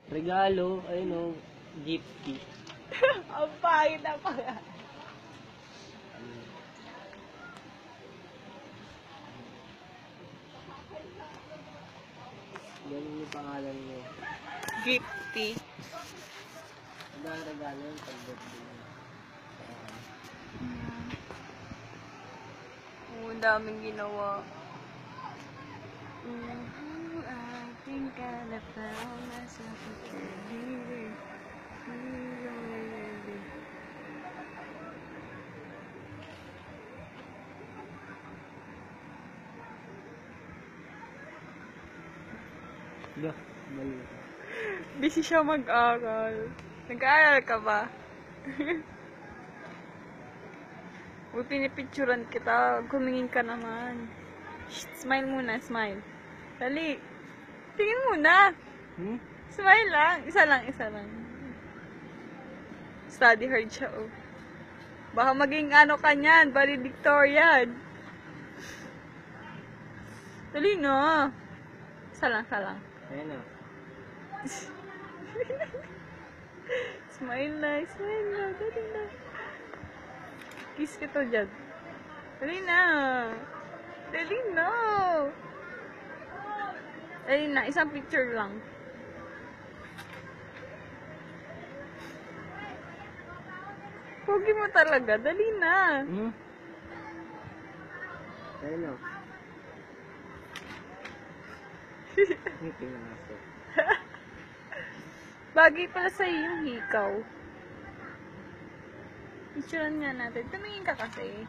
Regalo, ayun o, gifty. Ang pangit na pala. Ganun yung pangalan mo. Gifty. Ang regalo yung pag-birthday mo. Oo, daming ginawa. I think I found myself again. Dah, mali. Busy siya mag-aral. Nag-aaral ka ba? Uy, pinipicturan kita. Gumingin ka naman. Shh, smile muna, smile. Dali. Tingin muna. Smile lang. Isa lang, isa lang. Study hard siya, oh. Baka maging ano ka niyan, valedictorian. Dali na. Isa lang, isa lang. Ayan o. Smile na, smile na. Dali na. Kiss kita dyan. Dali na. Dali na. Dali na, isang picture lang. Pogi mo talaga, dali na. Ayan o. Ngiti na aso. Bagay pala sa'yo yung hikaw. Picturean nga natin. Tumingin ka kasi.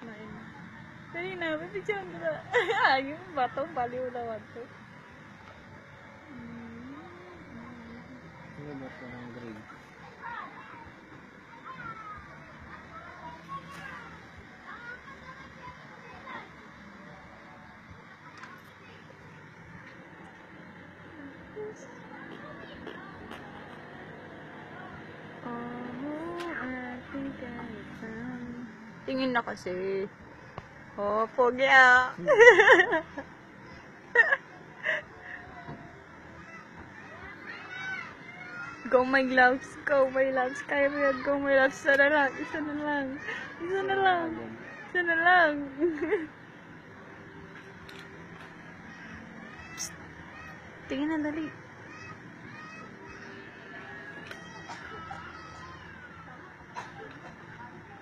Smile. Dali na, may picturean ko na. Yung batong baliw naman to. Ano ba ito ng grade? Tingin na kasi. Oh, pogi ah. Go my loves, go my loves. Kaya mo yan, go my loves. Isa na lang, isa na lang. Isa na lang. Isa na lang. Psst. Tingin na, dali.